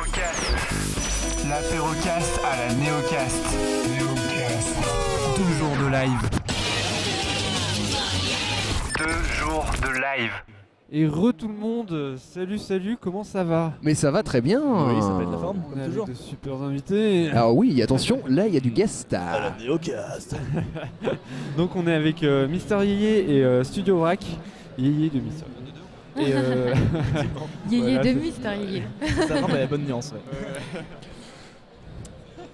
L'apérocast. L'apérocast à la néocast. Néocast. 2 jours de live. 2 jours de live. Et tout le monde, salut, comment ça va? Mais ça va très bien. Oui, ça pète la forme, On comme est toujours. avec de super invités. Alors oui, attention, là il y a du guest À la star. Néocast. Donc on est avec Mister Yéyé et Studio Vrac. Yéyé de Mister Yéyé. Et Yéyé Voilà, de c'est- Mister Yéyé. Ça rend la bonne nuance,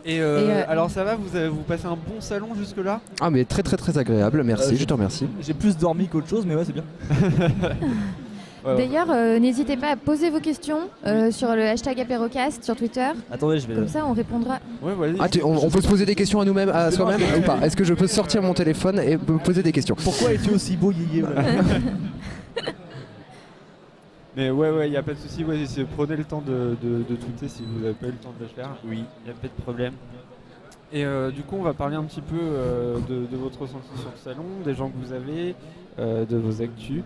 ouais. alors ça va, vous passez un bon salon jusque là? Ah mais très très très agréable, merci, je te remercie. J'ai plus dormi qu'autre chose, mais ouais, c'est bien. D'ailleurs, n'hésitez pas à poser vos questions sur le hashtag apérocast sur Twitter. Attendez, je vais. Comme ça, on répondra. Ouais, vas-y. Ah, on peut se poser des questions à nous-mêmes, à soi-même ou pas? Est-ce que je peux sortir mon téléphone et me poser des questions? Pourquoi es-tu aussi beau, Yéyé? Mais ouais, y a pas de souci. Ouais, prenez le temps de tweeter si vous avez pas eu le temps de le faire. Oui, y a pas de problème. Et du coup, on va parler un petit peu de votre ressenti sur le salon, des gens que vous avez, de vos actus.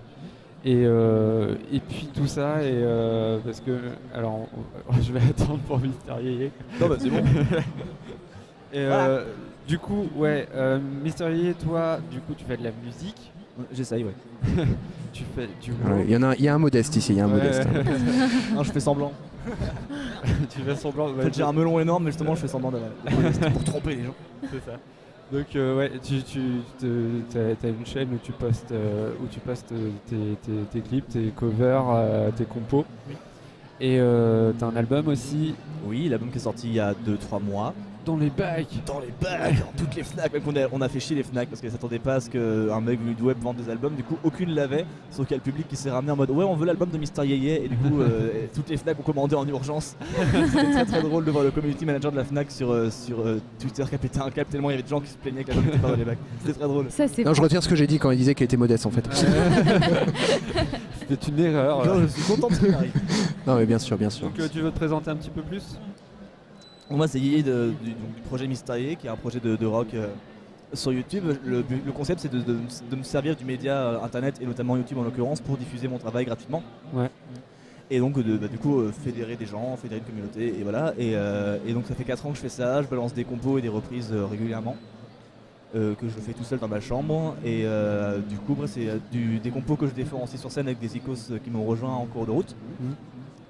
Et puis tout ça, parce que. Alors, je vais attendre pour Mister Yéyé. Non, bah c'est bon. Et Voilà. du coup, ouais, Mister Yéyé, toi, du coup, tu fais de la musique. J'essaye, ouais. Tu fais du Ouais, il y a un modeste ici, il y a un modeste. Non, je fais semblant. Tu fais semblant. En fait, j'ai un melon énorme, mais justement, je fais semblant d'avoir pour tromper les gens. C'est ça. Donc ouais, t'as une chaîne où tu postes tes clips, tes covers, tes compos. Oui. Et t'as un album aussi Oui, l'album qui est sorti il y a 2-3 mois. dans les bacs. Dans les bacs, dans toutes les Fnac. Même on a fait chier les Fnac parce qu'elles s'attendaient pas à ce qu'un mec venu du web vende des albums. Du coup, aucune l'avait. Sauf qu'il y a le public qui s'est ramené en mode ouais, on veut l'album de Mister Yéyé. Et du coup, toutes les Fnac ont commandé en urgence. C'était très très drôle de voir le community manager de la Fnac sur Twitter qui a pété un câble tellement il y avait des gens qui se plaignaient que l'album n'était pas dans les bacs. C'était très drôle. Ça, c'est Non, je retire ce que j'ai dit quand il disait qu'il était modeste en fait. C'était une erreur. Non, je suis content de ce qui m'arrive. Non mais bien sûr, bien sûr. Donc tu veux te présenter un petit peu plus? Moi, c'est Yéyé du projet Mister Yéyé, qui est un projet de rock sur YouTube. Le concept, c'est de me servir du média internet et notamment YouTube en l'occurrence pour diffuser mon travail gratuitement. Ouais. Et donc, du coup, fédérer des gens, fédérer une communauté, et voilà. Et donc, ça fait 4 ans que je fais ça. Je balance des compos et des reprises régulièrement. Que je fais tout seul dans ma chambre. Et du coup, c'est des compos que je défends aussi sur scène avec des icos qui m'ont rejoint en cours de route.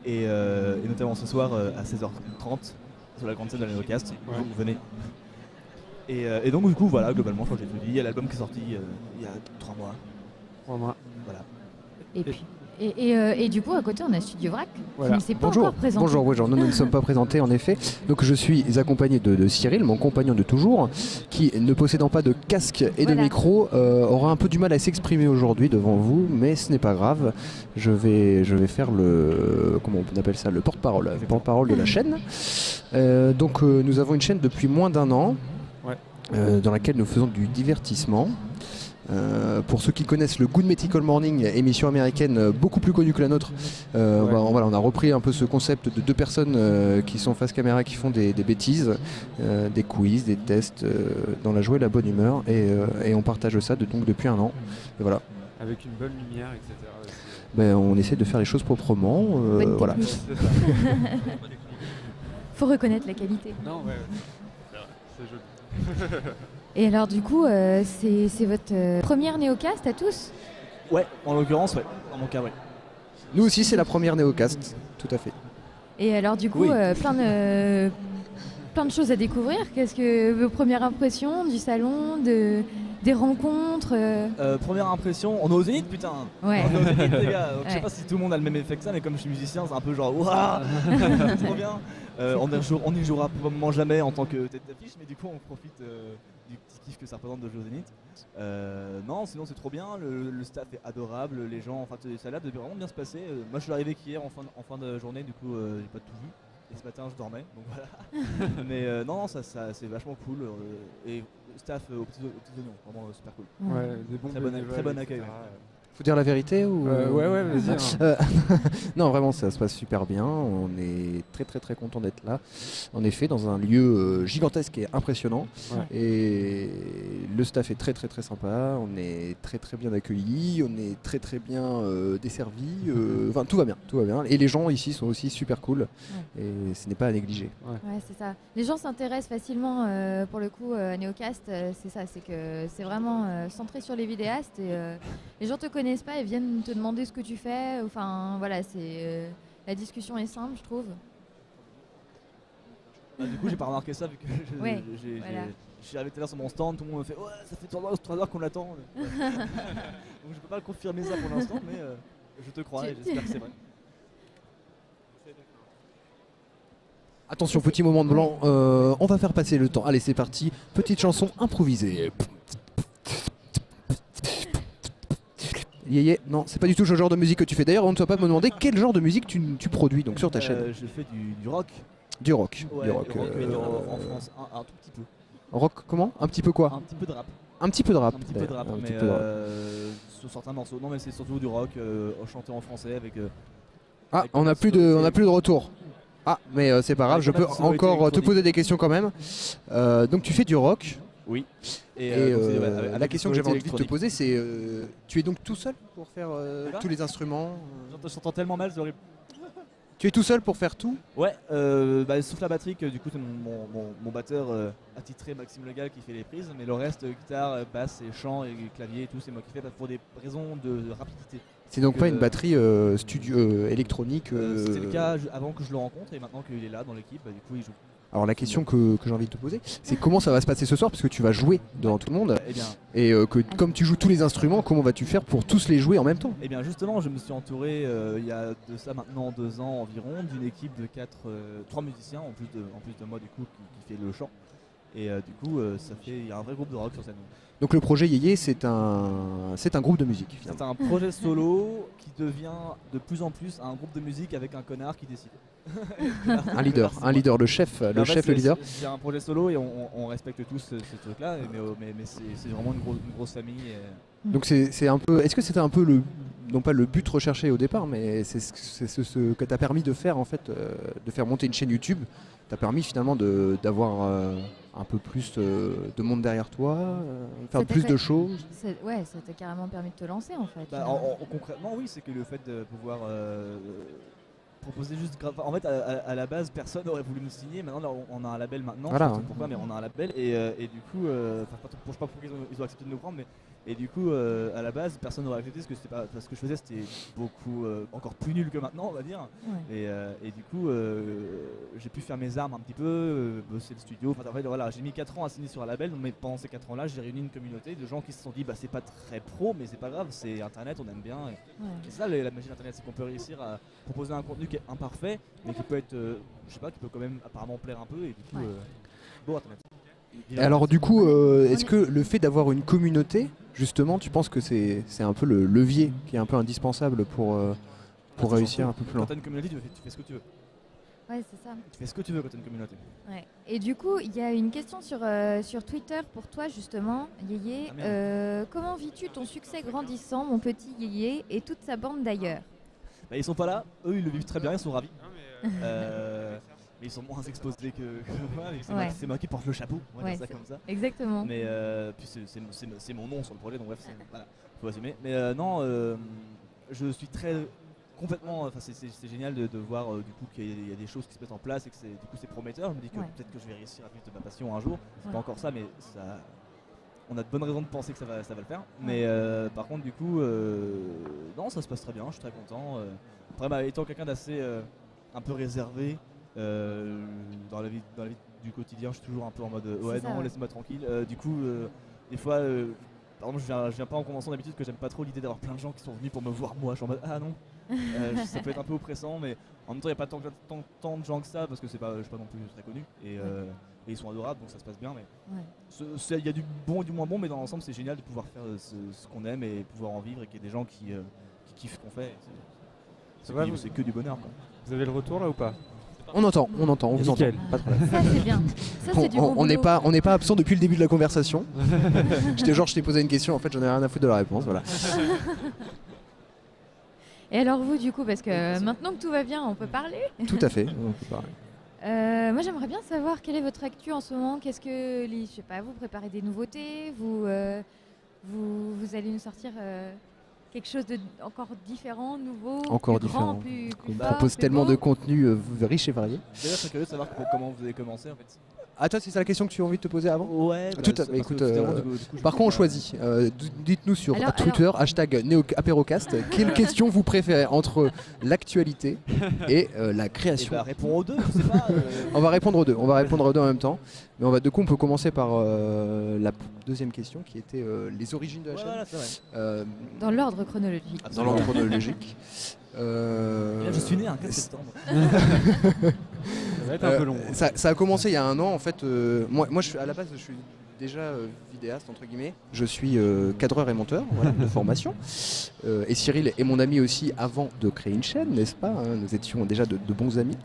Et notamment ce soir à 16h30 sur la grande scène de la Néocast. Ouais. Vous venez. Et donc, du coup, voilà, globalement, je crois que j'ai tout dit. Il y a l'album qui est sorti il y a 3 mois. 3 mois. Voilà. Et puis. Et du coup, à côté, on a Studio Vrac, Voilà. qui ne s'est pas Bonjour, encore présenté. bonjour, nous ne sommes pas présentés en effet. Donc je suis accompagné de Cyril, mon compagnon de toujours, qui ne possédant pas de casque et de Voilà. micro, aura un peu du mal à s'exprimer aujourd'hui devant vous, mais ce n'est pas grave. Je vais faire comment on appelle ça, le porte-parole de la chaîne. Donc nous avons une chaîne depuis moins d'1 an, dans laquelle nous faisons du divertissement. Pour ceux qui connaissent le Good Medical Morning, émission américaine beaucoup plus connue que la nôtre, on a repris un peu ce concept de 2 personnes qui sont face caméra, qui font des bêtises, des quiz, des tests, dans la joie et la bonne humeur, et on partage ça donc depuis 1 an. Et voilà. Avec une bonne lumière, etc. On essaie de faire les choses proprement. Bonne Voilà. technique. C'est ça. Faut reconnaître la qualité. Non, ouais. C'est joli. Et alors, du coup, c'est votre première néocast à tous? Ouais, en l'occurrence, ouais. Dans mon cas, ouais. Nous aussi, c'est la première Néocast, tout à fait. Et alors, du coup, Oui. plein de choses à découvrir. Qu'est-ce que vos premières impressions du salon, des rencontres Première impression, on est au Zénith, putain. Ouais. On est au Zénith, les gars. Donc, je sais Ouais. pas si tout le monde a le même effet que ça, mais comme je suis musicien, c'est un peu genre waouh, c'est trop bien. On n'y jouera probablement jamais en tant que tête d'affiche, mais du coup on profite du petit kiff que ça représente de jouer au Zénith. Non, sinon c'est trop bien, le staff est adorable, les gens, enfin ça a l'air de vraiment bien se passer. Moi je suis arrivé qu'hier en fin de journée, du coup j'ai pas tout vu. Et ce matin je dormais, donc voilà. Mais non, ça c'est vachement cool. Et staff aux petits oignons, vraiment super cool. Ouais, des bons Très bon bénévoles, accueil, etc. ouais. Faut dire la vérité ou Ouais, vas-y. Hein. Non, vraiment, ça se passe super bien. On est très très très content d'être là. En effet, dans un lieu gigantesque et impressionnant. Ouais. Et le staff est très très très sympa. On est très très bien accueillis. On est très très bien desservis. Enfin, tout va bien, tout va bien. Et les gens ici sont aussi super cool. Et ce n'est pas à négliger. Ouais, c'est ça. Les gens s'intéressent facilement, pour le coup, à Neocast. C'est ça, c'est que c'est vraiment centré sur les vidéastes. Et les gens te connaissent pas et viennent te demander ce que tu fais. Enfin, voilà, c'est la discussion est simple, je trouve. Bah, du coup, j'ai pas remarqué ça vu que Ouais, je voilà. suis arrivé tout à l'heure sur mon stand, tout le monde me fait ouais, ça fait 3 heures qu'on l'attend. Donc je peux pas confirmer ça pour l'instant, mais je te crois et j'espère que c'est vrai. Attention, petit moment de blanc. On va faire passer le temps. Allez, c'est parti. Petite chanson improvisée. Yéyé, non, c'est pas du tout ce genre de musique que tu fais. D'ailleurs, on ne doit pas me demander quel genre de musique tu produis donc sur ta chaîne. Je fais du rock. Du rock. Ouais, Du rock. mais en France, un tout petit peu. Rock, comment? Un petit peu quoi? Un petit peu de rap. Un petit peu de rap. Un petit peu de rap, Un mais petit peu de rap. sur certains morceaux. Non, mais c'est surtout du rock chanté en français avec. Ah, avec on n'a plus de retour. Ah, mais c'est pas grave, Avec je pas de peux sonorité encore te électronique. poser des questions quand même. Donc tu fais du rock. Oui. Et donc, c'est, ouais, avec la des question que j'avais envie de te sonorités poser, c'est tu es donc tout seul pour faire Voilà. tous les instruments électroniques. Je t'entends tellement mal, c'est horrible. Tu es tout seul pour faire tout? Ouais, sauf la batterie, que du coup c'est mon batteur attitré Maxime Legal qui fait les prises, mais le reste, guitare, basse et chant et clavier et tout, c'est moi qui fais pour des raisons de rapidité. C'est donc pas une Euh, batterie studio électronique. C'était le cas avant que je le rencontre et maintenant qu'il est là dans l'équipe, du coup il joue. Alors la question que j'ai envie de te poser, c'est comment ça va se passer ce soir, parce que tu vas jouer devant tout le monde, Eh bien, et que comme tu joues tous les instruments, comment vas-tu faire pour tous les jouer en même temps? justement, je me suis entouré il y a de ça maintenant 2 ans environ d'une équipe de 3 musiciens en plus de moi du coup qui fait le chant. Et du coup, il y a un vrai groupe de rock sur scène. Donc le projet Yéyé, c'est un groupe de musique C'est finalement. un projet solo qui devient de plus en plus un groupe de musique avec un connard qui décide. Un leader, le chef, Mais en fait, le leader. C'est un projet solo et on respecte tous ce truc-là, mais c'est vraiment une grosse famille. Donc c'est un peu, est-ce que c'était un peu le, non pas le but recherché au départ, mais c'est ce que t'as permis de faire en fait, de faire monter une chaîne YouTube, t'as permis finalement d'avoir un peu plus de monde derrière toi, faire Ça t'a plus fait- de choses. Ouais, ça t'a carrément permis de te lancer en fait. Concrètement, oui, c'est que le fait de pouvoir proposer juste en fait à la base personne n'aurait voulu nous signer. Maintenant là, on a un label maintenant, Voilà, je sais pas ouais. pourquoi, mais on a un label et du coup je sais pas pourquoi ils ont accepté de nous prendre, mais et du coup à la base personne n'aurait accepté parce que je faisais c'était beaucoup encore plus nul que maintenant on va dire. Ouais. Et du coup j'ai pu faire mes armes un petit peu, bosser le studio. Enfin, en fait, voilà, j'ai mis 4 ans à signer sur un label, mais pendant ces 4 ans là j'ai réuni une communauté de gens qui se sont dit bah c'est pas très pro mais c'est pas grave, c'est internet, on aime bien. Et c'est ça la magie d'internet, c'est qu'on peut réussir à proposer un contenu qui est imparfait mais qui peut être je sais pas, qui peut quand même apparemment plaire un peu et du coup Ouais. beau internet. Et alors du coup, est-ce que le fait d'avoir une communauté, justement, tu penses que c'est un peu le levier qui est un peu indispensable pour réussir un peu plus Quand loin? t'as une communauté, tu fais ce que tu veux. Ouais, c'est ça. Tu fais ce que tu veux quand t'as une communauté. Ouais. Et du coup, il y a une question sur Twitter pour toi justement, Yéyé. Ah, Comment vis-tu ton succès grandissant, mon petit Yéyé, et toute sa bande d'ailleurs? Bah, ils sont pas là, eux ils le vivent très bien, ils sont ravis. Mais ils sont moins exposés que moi, et Ouais. c'est moi qui porte le chapeau, on va Ouais, dire ça c'est- comme ça. Exactement. Mais puis c'est mon nom sur le projet, donc bref, voilà, faut assumer. Mais non, je suis très complètement, enfin c'est génial de voir du coup qu'il y a des choses qui se mettent en place et que du coup c'est prometteur. Je me dis que Ouais. peut-être que je vais réussir à vivre de ma passion un jour. C'est Ouais. pas encore ça, mais ça, on a de bonnes raisons de penser que ça va le faire. Mais par contre, du coup, non, ça se passe très bien, je suis très content. Après, bah, étant quelqu'un d'assez un peu réservé dans la vie du quotidien, je suis toujours un peu en mode ouais, ça, non, ouais. laisse-moi tranquille. Du coup, des fois, par exemple, je viens pas en convention d'habitude que j'aime pas trop l'idée d'avoir plein de gens qui sont venus pour me voir moi. Je suis en mode ah non. Ça peut être un peu oppressant, mais en même temps, il n'y a pas tant de gens que ça parce que je suis pas non plus très connu. Et ils sont adorables, donc ça se passe bien. Mais Ouais. il y a du bon et du moins bon, mais dans l'ensemble, c'est génial de pouvoir faire ce qu'on aime et pouvoir en vivre et qu'il y ait des gens qui kiffent ce qu'on fait. C'est Ouais, que du bonheur, quoi. Vous avez le retour là ou pas? On entend, on vous entend. Nickel. Pas de problème. Ça c'est bien. Ça c'est du bon On n'est boulot. pas absent depuis le début de la conversation. Je t'ai posé une question, en fait j'en ai rien à foutre de la réponse, voilà. Et alors vous du coup, parce que maintenant que tout va bien, on peut parler. Tout à fait. On peut parler. Moi j'aimerais bien savoir quelle est votre actu en ce moment. Qu'est-ce que, je sais pas, vous préparez des nouveautés, vous allez nous sortir quelque chose de encore différent, nouveau, Encore plus grand, différent. plus On fort, propose plus tellement beau. de contenu riche et varié. D'ailleurs, je suis curieux de savoir comment vous avez commencé en fait. Ah toi c'est ça la question que tu as envie de te poser avant? Ouais, Tout à- écoute, Par contre on choisit. Dites-nous sur Alors- Twitter, hashtag #apérocast, quelle question vous préférez entre l'actualité et la création? Réponds aux deux, je sais pas. On va répondre aux deux. On va répondre aux deux en même temps. Mais du coup, on peut commencer par la deuxième question qui était les origines de la chaîne. Voilà, c'est vrai. Dans l'ordre chronologique. Dans l'ordre chronologique. Et là, je suis né un 4 septembre. Ça va être un peu long. Ça a commencé il y a un an. En fait, moi à la base, je suis déjà vidéaste entre guillemets. Je suis cadreur et monteur, voilà, de formation. Et Cyril est mon ami aussi avant de créer une chaîne, n'est-ce pas, hein? Nous étions déjà de bons amis.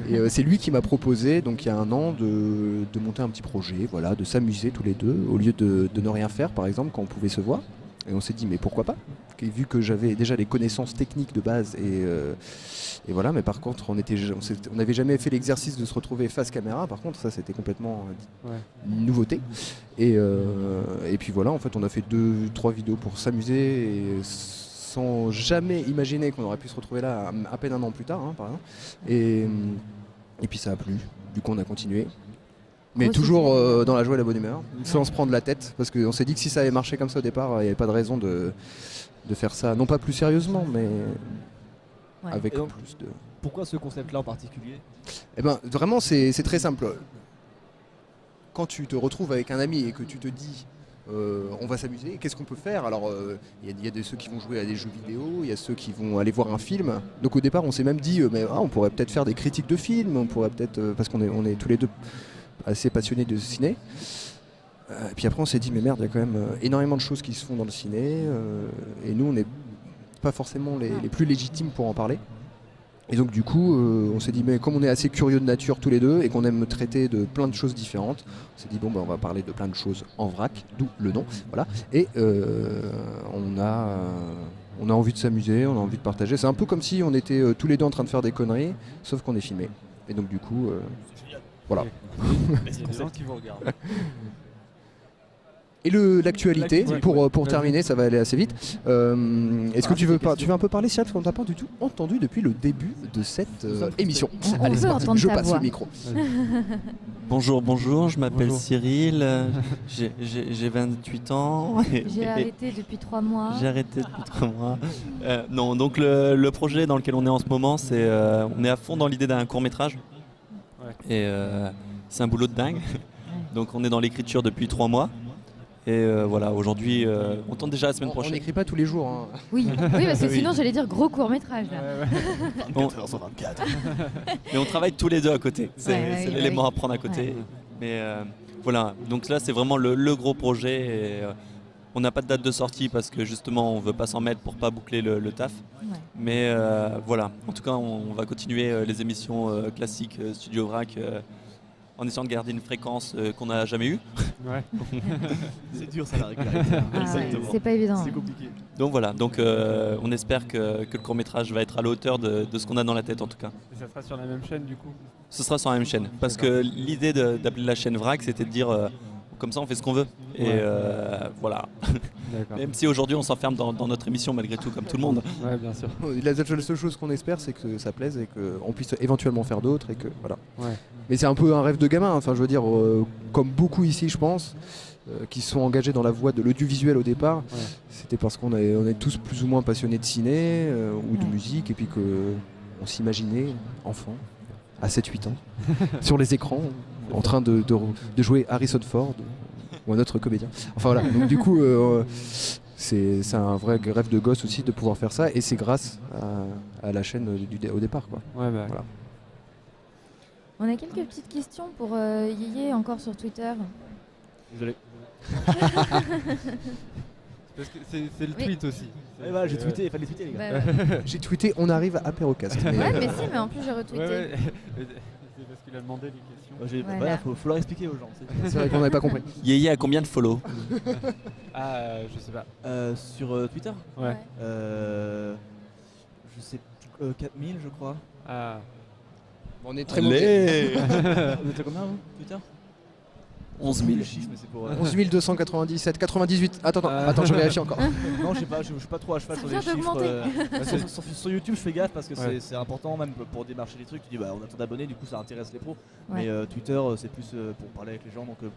Et c'est lui qui m'a proposé, donc il y a un an, de monter un petit projet, voilà, de s'amuser tous les deux, au lieu de ne rien faire, par exemple, quand on pouvait se voir. Et on s'est dit, mais pourquoi pas? Et vu que j'avais déjà les connaissances techniques de base, et voilà, mais par contre, on n'avait jamais fait l'exercice de se retrouver face caméra, par contre, ça c'était complètement une nouveauté. Et puis voilà, en fait, on a fait 2-3 vidéos pour s'amuser, et sans jamais imaginer qu'on aurait pu se retrouver là à peine un an plus tard, hein, par exemple. Et puis ça a plu, du coup on a continué. Mais Gros toujours succès. dans la joie et la bonne humeur, sans se prendre la tête, parce qu'on s'est dit que si ça avait marché comme ça au départ, il n'y avait pas de raison de faire ça, non pas plus sérieusement, mais Ouais. avec Et donc- plus de... Pourquoi ce concept-là en particulier? Eh ben, vraiment, c'est très simple. Quand tu te retrouves avec un ami et que tu te dis on va s'amuser, qu'est-ce qu'on peut faire? Alors, il y a ceux qui vont jouer à des jeux vidéo, il y a ceux qui vont aller voir un film. Donc au départ, on s'est même dit, on pourrait peut-être faire des critiques de films, on pourrait peut-être, parce qu'on est tous les deux assez passionnés de ciné. Et puis après, on s'est dit, mais merde, il y a quand même énormément de choses qui se font dans le ciné, et nous, on n'est pas forcément les plus légitimes pour en parler. Et donc du coup, on s'est dit, mais comme on est assez curieux de nature tous les deux et qu'on aime traiter de plein de choses différentes, on s'est dit, bon, on va parler de plein de choses en vrac, d'où le nom, voilà. Et on a envie de s'amuser, on a envie de partager. C'est un peu comme si on était tous les deux en train de faire des conneries, sauf qu'on est filmé. Et donc du coup, voilà. Il y a des gens qui vous regardent. Et l'actualité, pour terminer, ça va aller assez vite. Est-ce que tu veux un peu parler, Cyril, parce qu'on t'a pas du tout entendu depuis le début de cette émission. On Allez, veut c'est parti, entendre je ta passe voix. le micro. Bonjour, je m'appelle Bonjour. Cyril, j'ai 28 ans. J'ai arrêté depuis 3 mois. J'ai arrêté depuis 3 mois. Non, donc le projet dans lequel on est en ce moment, c'est on est à fond dans l'idée d'un court-métrage. Ouais. Et c'est un boulot de dingue. Donc on est dans l'écriture depuis 3 mois. Et voilà, aujourd'hui, on tente déjà la semaine On prochaine. n'écrit pas tous les jours. Hein. Oui, parce que Oui. sinon j'allais dire gros court métrage là. On- 24 sur 24. Mais on travaille tous les deux à côté. C'est Ouais, c'est oui, l'élément oui. à prendre à côté. Ouais. Mais voilà, donc là c'est vraiment le gros projet. Et, on n'a pas de date de sortie parce que justement on veut pas s'en mettre pour pas boucler le taf. Ouais. Mais voilà, en tout cas on va continuer les émissions classiques Studio Vrac en essayant de garder une fréquence qu'on n'a jamais eue. Ouais. C'est dur ça la régularité. Ah ouais, Exactement. c'est pas évident. C'est compliqué. Donc voilà, donc on espère que le court-métrage va être à la hauteur de ce qu'on a dans la tête en tout cas. Et ça sera sur la même chaîne du coup. Ce sera sur la même chaîne. Parce que l'idée d'appeler la chaîne Vrac, c'était de dire comme ça on fait ce qu'on veut. Et Ouais. voilà. D'accord. Même si aujourd'hui on s'enferme dans notre émission malgré tout, comme tout le monde. Ouais, bien sûr. La seule chose qu'on espère, c'est que ça plaise et qu'on puisse éventuellement faire d'autres. Et que, voilà. Ouais. Mais c'est un peu un rêve de gamin. Enfin, je veux dire, comme beaucoup ici, je pense, qui se sont engagés dans la voie de l'audiovisuel au départ, c'était parce qu'on est tous plus ou moins passionnés de ciné ou de Ouais. musique, et puis qu'on s'imaginait, enfant, à 7-8 ans, sur les écrans, en train de jouer Harrison Ford ou un autre comédien. Enfin voilà, donc du coup, c'est un vrai rêve de gosse aussi de pouvoir faire ça, et c'est grâce à la chaîne au départ, quoi. Ouais, bah, Voilà. On a quelques petites questions pour Yéyé encore sur Twitter. Désolé. Parce que c'est le Oui. tweet aussi. Ouais, voilà, j'ai tweeté, il fallait tweeter les gars. Bah, ouais. J'ai tweeté on arrive à Apérocast. Mais, Ouais, mais si, mais en plus j'ai retweeté. Ouais. C'est parce qu'il a demandé les questions. Voilà. Voilà, faut leur expliquer aux gens. c'est vrai qu'on n'avait pas compris. Yéyé a combien de follow? Je sais pas. Sur Twitter, Ouais. je sais 4000 je crois. Ah. On est très mauvais. Vous êtes à combien vous Twitter 11 000. Le chiffre, mais c'est pour. 11 297, 98. Attends, je vérifie encore. Non, je sais pas, je suis pas trop à cheval Ça sur vient les chiffres. d'augmenter. Sur YouTube, je fais gaffe parce que Ouais. c'est important, même pour démarcher les trucs. Tu dis, bah, on a tant d'abonnés, du coup, ça intéresse les pros. Ouais. Mais Twitter, c'est plus pour parler avec les gens, donc je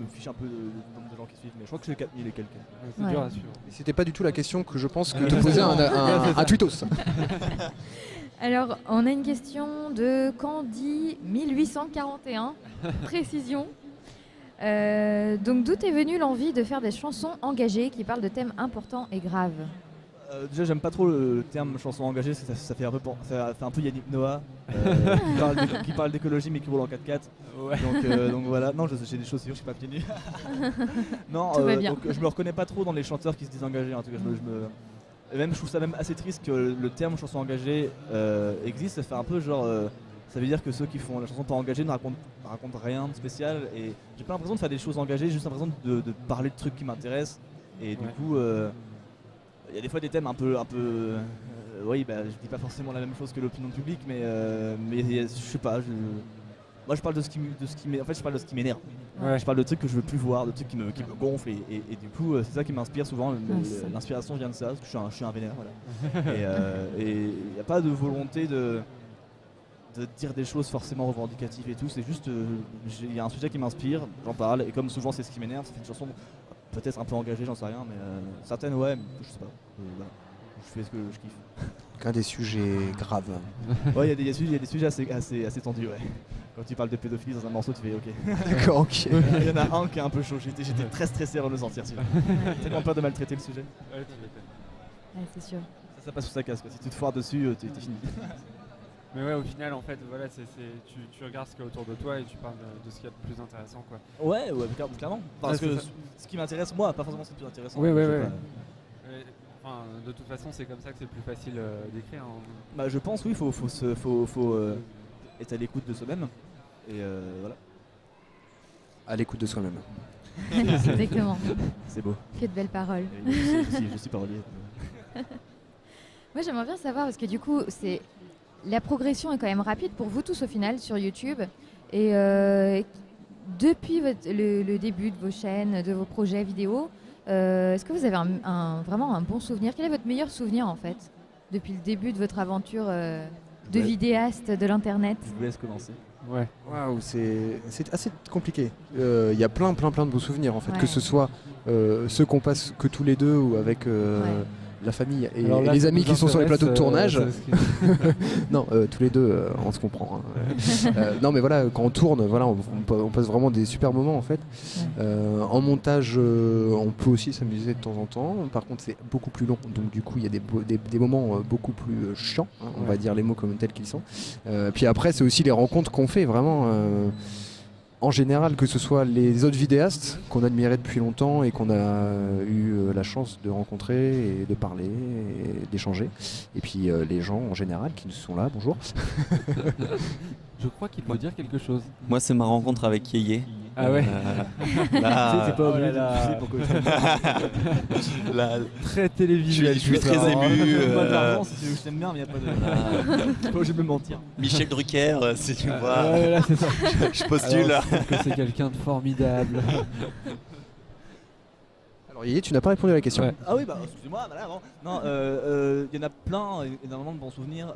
me fiche un peu du nombre de gens qui suivent. Mais je crois que c'est 4000 et quelques. C'est Ouais. dur à suivre. C'était pas du tout la question que je pense que te posait un tweetos. Alors, on a une question de Candy 1841, précision. Donc, d'où est venue l'envie de faire des chansons engagées qui parlent de thèmes importants et graves? Déjà, j'aime pas trop le terme chanson engagée, parce que ça fait un peu, ça fait un peu Yannick Noah qui parle d'écologie mais qui roule en 4x4. Ouais. Donc voilà, non, j'ai des chaussures, je suis pas pieds nus. Non, Tout va bien. donc je me reconnais pas trop dans les chanteurs qui se disent engagés. En tout cas, et même je trouve ça même assez triste que le terme chanson engagée existe. Ça fait un peu genre, ça veut dire que ceux qui font la chanson pas engagée ne racontent rien de spécial. Et j'ai pas l'impression de faire des choses engagées, j'ai juste l'impression de parler de trucs qui m'intéressent. Et du Ouais. coup, il y a des fois des thèmes un peu oui, bah, je dis pas forcément la même chose que l'opinion publique, mais je sais pas. Moi, je parle de ce qui m'énerve. En fait, je parle de ce qui m'énerve. Ouais. Je parle de trucs que je veux plus voir, de trucs qui me gonflent et du coup c'est ça qui m'inspire souvent. ça. L'inspiration vient de ça, parce que je suis un vénère. Voilà. Et il n'y a pas de volonté de dire des choses forcément revendicatives et tout. C'est juste, il y a un sujet qui m'inspire, j'en parle et comme souvent c'est ce qui m'énerve, c'est une chanson peut-être un peu engagée, j'en sais rien, mais certaines ouais, mais je sais pas. Voilà. Je fais ce que je kiffe. Qu'un des sujets graves. Ouais, il y a des sujets assez tendus, ouais. Quand tu parles de pédophilie dans un morceau, tu fais ok. D'accord, ok. Il y en a un qui est un peu chaud, j'étais très stressé avant de le sortir. Tellement peur de maltraiter le sujet. Ouais, tu m'étonnes. Ouais, c'est sûr. Ça passe sous sa casse, quoi. Si tu te foires dessus, t'es fini. Mais ouais, au final, en fait, voilà, tu regardes ce qu'il y a autour de toi et tu parles de ce qu'il y a de plus intéressant, quoi. Ouais, clairement. Parce Ouais, que c'est ça. ce qui m'intéresse moi, pas forcément ce qui est plus intéressant. Oui, Je oui, sais oui. pas. Enfin, de toute façon, c'est comme ça que c'est plus facile d'écrire. Hein. Bah, je pense, oui, faut être à l'écoute de soi-même. Et voilà, À l'écoute de soi-même. Exactement. c'est beau. Que de belles paroles. Et je suis parolier. Moi, j'aimerais bien savoir, parce que du coup, la progression est quand même rapide pour vous tous au final sur YouTube. Et depuis le début de vos chaînes, de vos projets vidéo, est-ce que vous avez vraiment un bon souvenir? Quel est votre meilleur souvenir en fait depuis le début de votre aventure de Ouais. vidéaste de l'internet? Je vous laisse commencer. Ouais. Waouh, c'est assez compliqué. Il y a plein de beaux souvenirs en fait, Ouais. que ce soit ceux qu'on passe que tous les deux ou avec Ouais. la famille et Alors là, les ça amis nous qui sont sur les intéresse, plateaux de tournage. c'est Non, tous les deux, on se comprend. Hein. Non, mais voilà, quand on tourne, voilà, on passe vraiment des super moments en fait. En montage, on peut aussi s'amuser de temps en temps. Par contre, c'est beaucoup plus long, donc du coup, il y a des moments beaucoup plus chiants. Hein, on va dire les mots comme tels qu'ils sont. Puis après, c'est aussi les rencontres qu'on fait vraiment. En général, que ce soit les autres vidéastes qu'on admirait depuis longtemps et qu'on a eu la chance de rencontrer et de parler et d'échanger. Et puis les gens en général qui sont là, bonjour. Je crois qu'il faut dire quelque chose. Moi, c'est ma rencontre avec Yéyé. Ah ouais. Là, C'est pas oh obligé là là. de pourquoi là, Très télévisuel. Je suis tout très ça, hein. ému. Pas de l'argent si tu veux que je t'aime bien, mais y a pas de. T'es pas obligé de me mentir. Michel Drucker, si tu vois, Ouais, là, c'est ça. je postule. Alors, je trouve que c'est quelqu'un de formidable. Alors Yéyé, tu n'as pas répondu à la question. Ouais. Ah oui, bah excusez-moi, voilà, non, il y en a plein, énormément de bons souvenirs.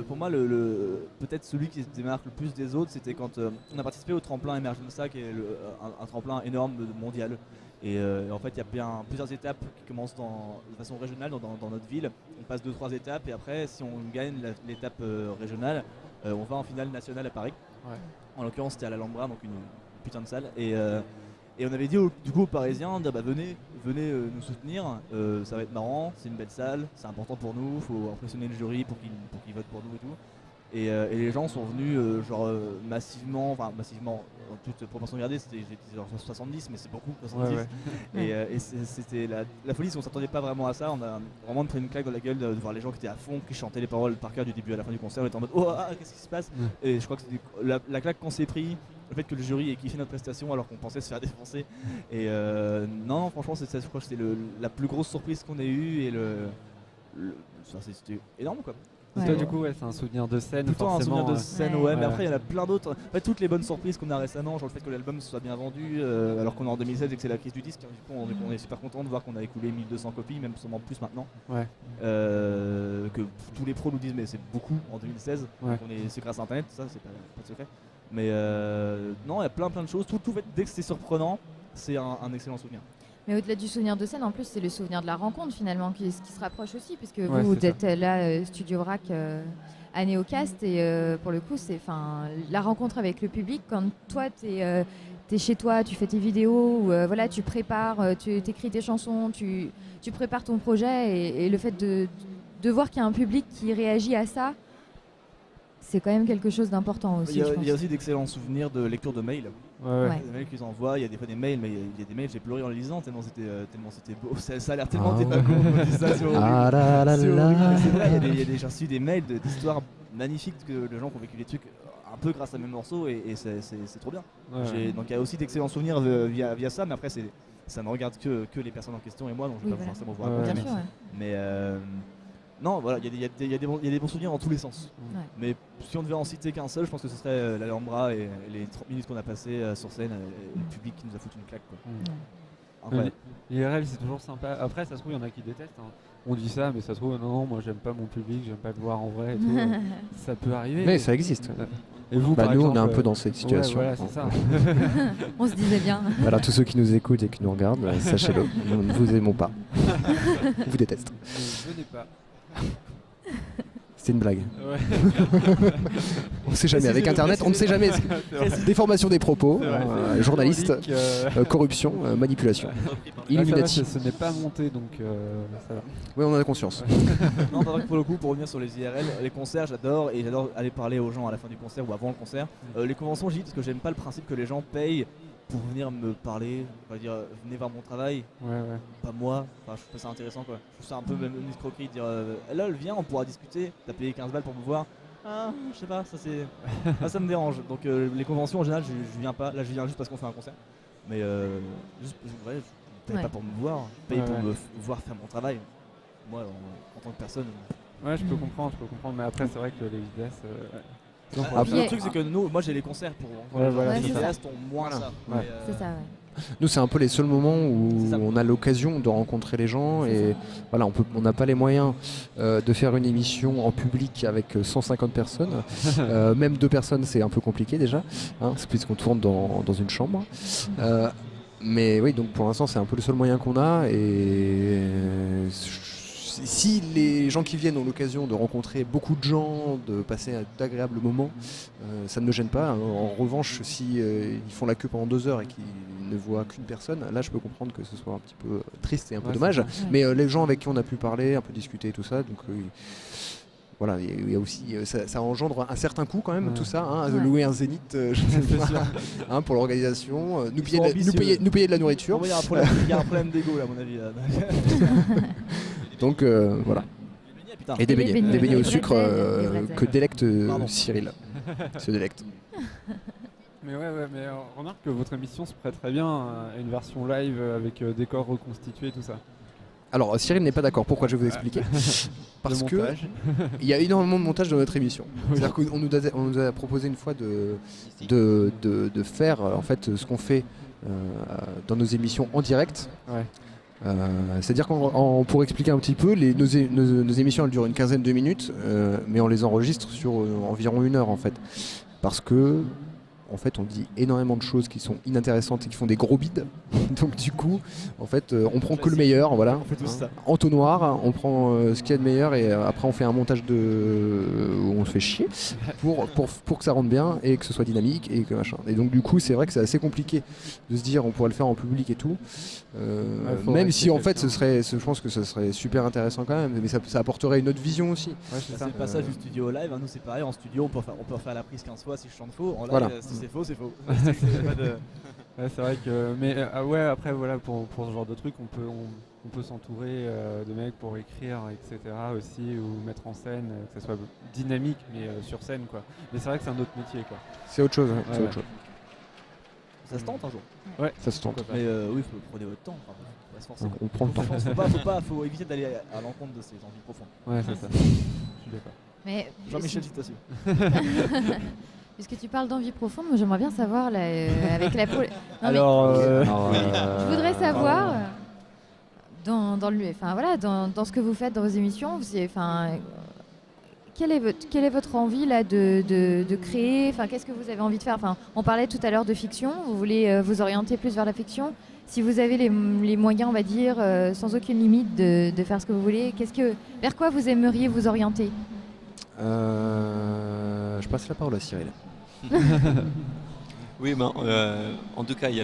Pour moi, peut-être celui qui se démarque le plus des autres, c'était quand on a participé au tremplin Emergenza, qui est un tremplin énorme mondial. Et en fait, il y a bien plusieurs étapes qui commencent de façon régionale dans notre ville. On passe 2-3 étapes et après, si on gagne l'étape régionale, on va en finale nationale à Paris. Ouais. En l'occurrence, c'était à l'Alhambra, donc une putain de salle. Et on avait dit du coup aux Parisiens, dire, bah, venez nous soutenir, ça va être marrant, c'est une belle salle, c'est important pour nous, faut impressionner le jury pour qu'il vote pour nous et tout. Et les gens sont venus massivement, en toute proportion gardée, j'ai dit genre 70, mais c'est beaucoup, 70. Et c'était la folie, on s'attendait pas vraiment à ça, on a vraiment pris une claque dans la gueule de voir les gens qui étaient à fond, qui chantaient les paroles par cœur du début à la fin du concert, on était en mode oh qu'est-ce qui se passe. Et je crois que c'était la claque qu'on s'est pris, le fait que le jury ait kiffé notre prestation alors qu'on pensait se faire défoncer. Et non, franchement, je crois que c'était la plus grosse surprise qu'on ait eue et c'était énorme quoi. Ouais. Toi, du coup, c'est un souvenir de scène. Tout le temps un souvenir de scène, mais après, il y en a plein d'autres. En fait, toutes les bonnes surprises qu'on a récemment, genre le fait que l'album soit bien vendu, alors qu'on est en 2016 et que c'est la crise du disque, du coup, on est super content de voir qu'on a écoulé 1200 copies, même sûrement plus maintenant. Que tous les pros nous disent, mais c'est beaucoup en 2016. C'est grâce à Internet, ça, c'est pas de secret. Mais non, il y a plein de choses. Tout fait, dès que c'est surprenant, c'est un excellent souvenir. Mais au-delà du souvenir de scène, en plus, c'est le souvenir de la rencontre finalement qui se rapproche aussi, puisque vous êtes là, Studio Vrac, à Neocast, et pour le coup, c'est la rencontre avec le public. Quand toi, t'es chez toi, tu fais tes vidéos, voilà, tu prépares, tu écris tes chansons, tu prépares ton projet, et le fait de voir qu'il y a un public qui réagit à ça, c'est quand même quelque chose d'important aussi. Il y a aussi d'excellents souvenirs de lecture de mails. Des mails qu'ils envoient, il y a des fois des mails, mais il y a des mails, j'ai pleuré en les lisant tellement c'était beau. Ça a l'air tellement démago, on dit ça, c'est horrible. C'est vrai, j'ai reçu des mails d'histoires magnifiques de gens qui ont vécu des trucs un peu grâce à mes morceaux, et c'est trop bien. Donc il y a aussi d'excellents souvenirs via ça, mais après ça ne regarde que les personnes en question et moi, donc je ne vais pas forcément vous raconter. Mais non, voilà, il y a des bons souvenirs dans tous les sens. Mais si on devait en citer qu'un seul, je pense que ce serait l'Alhambra et les 30 minutes qu'on a passées sur scène, et le public qui nous a foutu une claque, quoi. L'IRL, c'est toujours sympa. Après, ça se trouve, il y en a qui détestent. On dit ça, mais ça se trouve, non, moi j'aime pas mon public, j'aime pas le voir en vrai et tout. Ça peut arriver. Mais ça existe. Et vous, nous, par exemple, on est un peu dans cette situation. Voilà, c'est ça. On se disait bien. Voilà, tous ceux qui nous écoutent et qui nous regardent, sachez-le, nous ne vous aimons pas. On vous déteste. Je n'ai pas. C'est une blague. On ne sait jamais. Avec Internet, on ne sait jamais. Déformation des propos, journaliste, corruption, manipulation. Illuminati. Ce n'est pas monté, donc ça va. Oui, on en a conscience. Non, pas vrai que pour le coup, pour revenir sur les IRL, les concerts, j'adore aller parler aux gens à la fin du concert ou avant le concert. Les conventions, j'y dis parce que j'aime pas le principe que les gens payent pour venir me parler, on va dire venez voir mon travail, pas moi. Je trouve ça intéressant, quoi. Je trouve ça un peu même une escroquerie de dire là, viens, on pourra discuter, t'as payé 15 balles pour me voir. Je sais pas, ça me dérange. Donc les conventions en général, je viens pas. Là, je viens juste parce qu'on fait un concert. Mais je paye pas pour me voir, je paye pour me voir faire mon travail. Moi, en tant que personne. Ouais, je peux comprendre, mais après, c'est vrai que les vidéastes. Le truc, c'est que moi j'ai les concerts pour les vidéastes ont moins ça. C'est ça, Nous, c'est un peu les seuls moments où on a l'occasion de rencontrer les gens, et voilà, on n'a pas les moyens de faire une émission en public avec 150 personnes. Même 2 personnes, c'est un peu compliqué déjà, puisqu'on tourne dans une chambre. Mais oui, donc pour l'instant, c'est un peu le seul moyen qu'on a, et si les gens qui viennent ont l'occasion de rencontrer beaucoup de gens, de passer d'agréables moments, ça ne me gêne pas. En revanche, si ils font la queue pendant 2 heures et qu'ils ne voient qu'une personne, là je peux comprendre que ce soit un petit peu triste et un peu dommage. Mais les gens avec qui on a pu parler, un peu discuter et tout ça, donc voilà, il y a aussi, ça engendre un certain coût quand même, tout ça, louer un zénith, je sais pas, pour l'organisation, nous payer de la nourriture. Il y a un problème d'ego là, à mon avis. Donc voilà. Et des beignets au sucre que délecte Cyril. Se délecte. Mais mais remarque que votre émission se prête très bien à une version live avec décors reconstitués, tout ça. Alors Cyril n'est pas d'accord, pourquoi je vais vous expliquer. Parce que il y a énormément de montage dans notre émission. C'est-à-dire qu'on nous a proposé une fois de faire en fait ce qu'on fait dans nos émissions en direct. C'est-à-dire pour expliquer un petit peu, nos émissions elles durent une quinzaine de minutes, mais on les enregistre sur environ 1 heure en fait. Parce que en fait on dit énormément de choses qui sont inintéressantes et qui font des gros bides. Donc du coup, en fait, on prend que le meilleur, voilà. On fait tous ça. Entonnoir, on prend ce qu'il y a de meilleur et après on fait un montage où on se fait chier pour que ça rentre bien et que ce soit dynamique et que machin. Et donc du coup, c'est vrai que c'est assez compliqué de se dire on pourrait le faire en public et tout. Même si en fait je pense que ce serait super intéressant quand même, mais ça apporterait une autre vision aussi. Ouais, c'est C'est ça. le passage du studio au live, hein. Nous c'est pareil, en studio on peut faire la prise 15 fois si je chante faux, en live Voilà. si c'est faux, c'est faux. C'est pas de- Ouais, c'est vrai que. Mais ouais, après, voilà, pour ce genre de truc, on peut s'entourer de mecs pour écrire, etc. aussi, ou mettre en scène, que ça soit dynamique, mais sur scène, quoi. Mais c'est vrai que c'est un autre métier, quoi. C'est autre chose, c'est Ouais. autre chose. Ça se tente un jour. Ça se tente. Mais oui, prenez votre temps, enfin, faut pas se forcer. Donc, on prend le temps. Faut éviter d'aller à l'encontre de ses envies profondes. Ouais, c'est ça. Je suis d'accord. Mais Jean-Michel citation. puisque tu parles d'envie profonde, moi j'aimerais bien savoir là, avec la non, mais Alors, je voudrais savoir dans ce que vous faites dans vos émissions, quelle est votre envie là de créer, qu'est-ce que vous avez envie de faire, on parlait tout à l'heure de fiction, vous voulez vous orienter plus vers la fiction. Si vous avez les moyens, on va dire, sans aucune limite de faire ce que vous voulez, vers quoi vous aimeriez vous orienter? Je passe la parole à Cyril. Oui, ben, en tout cas, il y a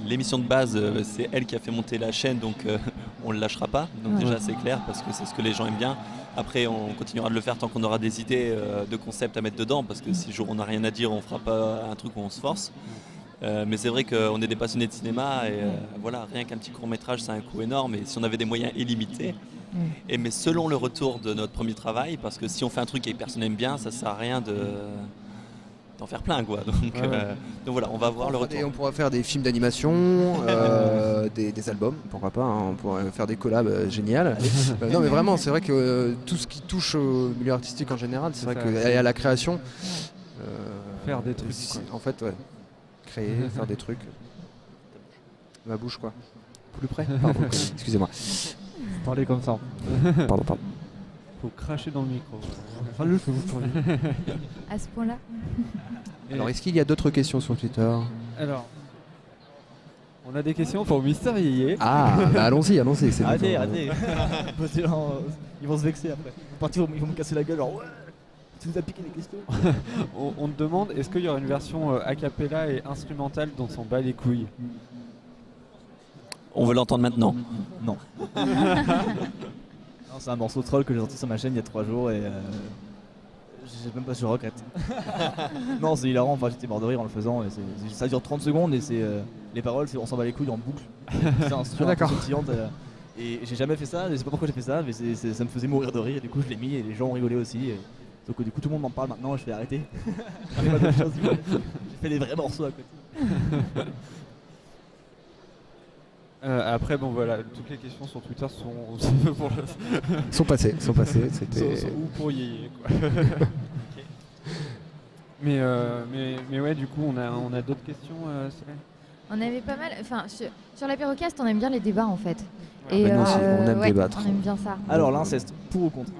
l'émission de base, c'est elle qui a fait monter la chaîne, donc on ne le lâchera pas. Donc déjà, c'est clair, parce que c'est ce que les gens aiment bien. Après, on continuera de le faire tant qu'on aura des idées de concepts à mettre dedans, parce que si jour on n'a rien à dire, on ne fera pas un truc où on se force. Mais c'est vrai qu'on est des passionnés de cinéma, et voilà, rien qu'un petit court-métrage, c'est un coût énorme. Et si on avait des moyens illimités, mais selon le retour de notre premier travail, parce que si on fait un truc et que personne n'aime bien, ça ne sert à rien d'en faire plein, quoi. Donc voilà, on va voir le retour. Et on pourra faire des films d'animation, des albums, pourquoi pas, hein, on pourrait faire des collabs géniales. Non mais vraiment, c'est vrai que tout ce qui touche au milieu artistique en général, c'est vrai ça, que et à la création, faire des trucs, en fait, ouais, créer, faire des trucs. Ma bouche, quoi. Plus près. Pardon, excusez-moi. parler comme ça. Pardon. Faut cracher dans le micro. À ce point-là. Alors, est-ce qu'il y a d'autres questions sur Twitter? Alors, on a des questions pour Mister Yéyé. Ah, bah allons-y, c'est Arrêtez. bon. Ils vont se vexer après. Ils vont me casser la gueule, genre ouais, tu nous as piqué les questions. On te demande, est-ce qu'il y aura une version a cappella et instrumentale dont on bat les couilles? On veut l'entendre maintenant. Non. Non, c'est un morceau troll que j'ai sorti sur ma chaîne il y a 3 jours et je sais même pas si je regrette. Non, c'est hilarant, j'étais mort de rire en le faisant. Et ça dure 30 secondes et les paroles, on s'en bat les couilles en boucle. C'est un style D'accord. Et j'ai jamais fait ça, je sais pas pourquoi j'ai fait ça, mais ça me faisait mourir de rire. Et du coup, je l'ai mis et les gens ont rigolé aussi. Donc du coup, tout le monde m'en parle maintenant et je fais arrêter. J'ai pas d'autre chose, j'ai fait des vrais morceaux à côté. Après, bon voilà, toutes les questions sur Twitter Sont passés. C'était. sont ou pour Yéyé, quoi. mais ouais, du coup, on a d'autres questions, Cyril? On avait pas mal, sur l'apérocast, on aime bien les débats en fait. Et nous aussi, on aime débattre. On aime bien ça. Alors l'inceste, pour ou contre?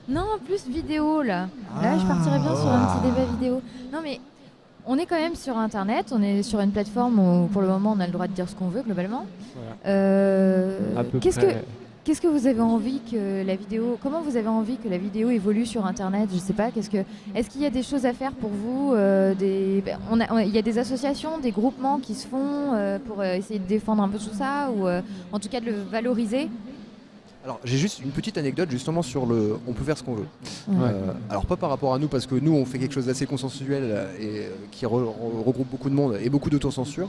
Non, plus vidéo là. Là, je partirais bien sur un petit débat vidéo. Non mais on est quand même sur internet, on est sur une plateforme où pour le moment on a le droit de dire ce qu'on veut globalement. À peu près. Qu'est-ce que vous avez envie que la vidéo, comment vous avez envie que la vidéo évolue sur internet? Je sais pas, est-ce qu'il y a des choses à faire pour vous? Il y a des associations, des groupements qui se font pour essayer de défendre un peu tout ça ou en tout cas de le valoriser? Alors j'ai juste une petite anecdote justement sur on peut faire ce qu'on veut. Ouais. Alors pas par rapport à nous parce que nous on fait quelque chose d'assez consensuel et qui regroupe beaucoup de monde et beaucoup d'autocensure.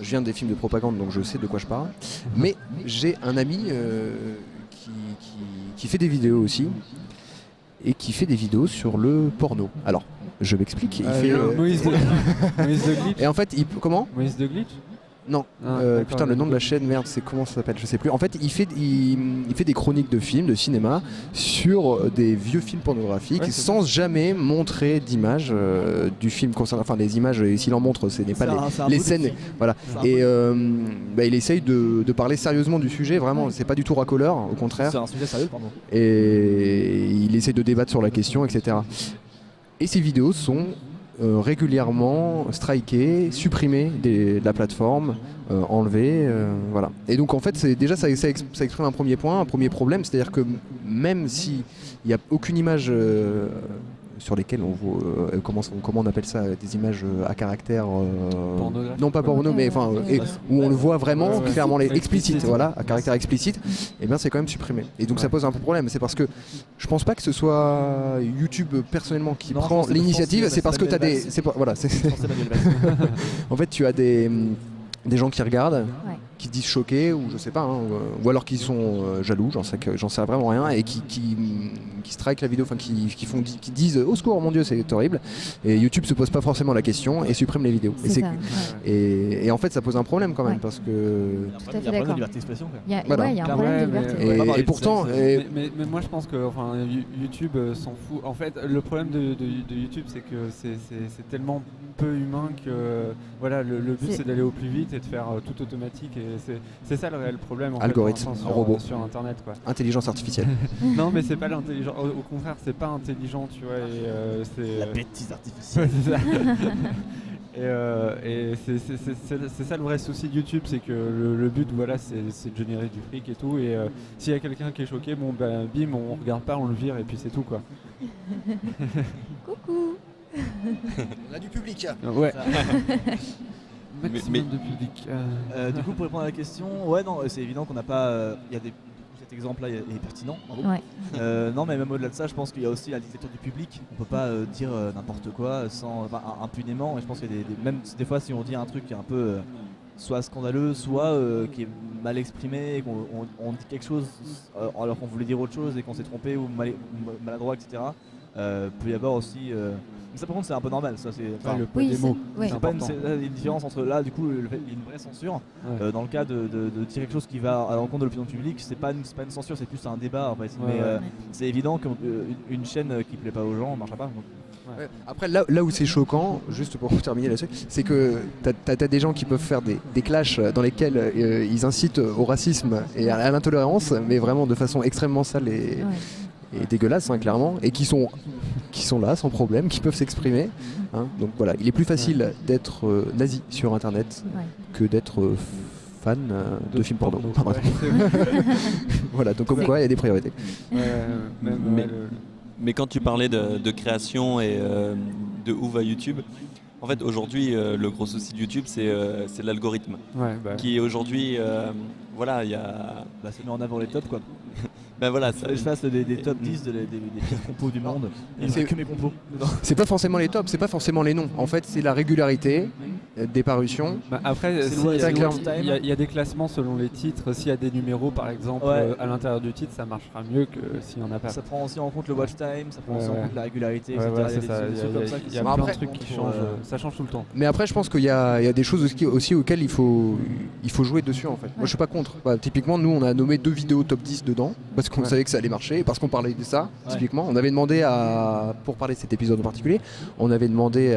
Je viens des films de propagande donc je sais de quoi je parle. Mais j'ai un ami qui fait des vidéos aussi et qui fait des vidéos sur le porno. Alors je m'explique. Moïse de Glitch. Et en fait comment Moïse de Glitch. Non, putain le nom de la chaîne, merde, c'est comment ça s'appelle, je sais plus. En fait, il fait des chroniques de films, de cinéma, sur des vieux films pornographiques, sans jamais montrer d'image du film concernant. Enfin, les images, s'il en montre, ce n'est pas les scènes. Voilà. Et il essaye de parler sérieusement du sujet, vraiment, c'est pas du tout racoleur, au contraire. C'est un sujet sérieux, pardon. Et il essaye de débattre sur la question, etc. Et ces vidéos sont régulièrement striker, supprimer de la plateforme, enlever, voilà. Et donc en fait, ça exprime un premier point, un premier problème, c'est-à-dire que même s'il n'y a aucune image sur lesquelles on voit, comment on appelle ça, des images à caractère non pas porno, mais enfin où on le voit vraiment clairement explicite, voilà, à caractère explicite, et bien c'est quand même supprimé. Et donc ça pose un peu problème. C'est parce que je pense pas que ce soit YouTube personnellement qui prend l'initiative, c'est parce que tu as des, voilà, en fait tu as des gens qui regardent, qui se disent choqués ou je sais pas, hein, ou alors qui sont jaloux, j'en sais vraiment rien, et qui strike la vidéo, enfin qui disent au secours, mon Dieu, c'est horrible. Et YouTube se pose pas forcément la question et supprime les vidéos. Et en fait, ça pose un problème quand même parce que. Tout à fait il y a un problème de d'accord. liberté d'expression. Il y a un problème de liberté. Et pourtant, mais moi je pense que YouTube s'en fout. En fait, le problème de YouTube, c'est que c'est tellement peu humain que voilà, le but c'est d'aller au plus vite et de faire tout automatique. Et c'est ça le réel problème. En algorithme, fait, robot, sur Internet, quoi. Intelligence artificielle. Non, mais c'est pas l'intelligence. Au contraire, c'est pas intelligent, tu vois. Et, c'est La bêtise artificielle. c'est ça. Et c'est ça le vrai souci de YouTube, c'est que le but, voilà, c'est de générer du fric et tout. Et s'il y a quelqu'un qui est choqué, bon, ben, bim, on regarde pas, on le vire et puis c'est tout, quoi. Coucou. On a du public. Ouais. Mais- de public. Du coup, pour répondre à la question, ouais, non, c'est évident qu'on n'a pas. Il y a cet exemple-là est pertinent. Bravo. Ouais. Non, mais même au-delà de ça, je pense qu'il y a aussi la dictature du public. On peut pas dire n'importe quoi impunément. Et je pense qu'il y a même des fois, si on dit un truc qui est un peu soit scandaleux, soit qui est mal exprimé, et qu'on dit quelque chose alors qu'on voulait dire autre chose et qu'on s'est trompé ou maladroit, etc. Peut y avoir aussi. Mais ça, par contre, c'est un peu normal. Ça, c'est Le poids des mots. Ouais. c'est pas une, il y a une différence entre là, du coup, il y a une vraie censure. Ouais. Dans le cas de dire quelque chose qui va à l'encontre de l'opinion publique, c'est pas une censure, c'est plus un débat en fait. Mais c'est évident qu'une chaîne qui plaît pas aux gens ne marchera pas. Donc. Ouais. Après, là où c'est choquant, juste pour terminer là-dessus, c'est que t'as des gens qui peuvent faire des clashs dans lesquels ils incitent au racisme et à l'intolérance, mais vraiment de façon extrêmement sale et dégueulasse, hein, clairement, et qui sont là sans problème, qui peuvent s'exprimer. Hein. Donc voilà, il est plus facile d'être nazi sur Internet que d'être fan de films porno. Par exemple. Voilà, donc comme quoi il y a des priorités. Mais quand tu parlais de création et de où va YouTube, en fait aujourd'hui le gros souci de YouTube c'est l'algorithme qui aujourd'hui voilà il y a ça met en avant les tops quoi. Ben voilà, je fasse des top 10 des pires compos du monde. Et c'est que mes compos. C'est pas forcément les tops, c'est pas forcément les noms. En fait, c'est la régularité des parutions. Après, il y a des classements selon les titres. S'il y a des numéros, par exemple, à l'intérieur du titre, ça marchera mieux que s'il n'y en a pas. Ça prend aussi en compte le watch time, ça prend aussi en compte la régularité, etc. Il y a plein de trucs qui changent. Ça change tout le temps. Mais après, je pense qu'il y a des choses aussi auxquelles il faut jouer dessus en fait. Moi, je suis pas contre. Typiquement, nous, on a nommé 2 vidéos top 10 dedans. Parce qu'on savait que ça allait marcher, parce qu'on parlait de ça, typiquement. On avait demandé pour parler de cet épisode en particulier, on avait demandé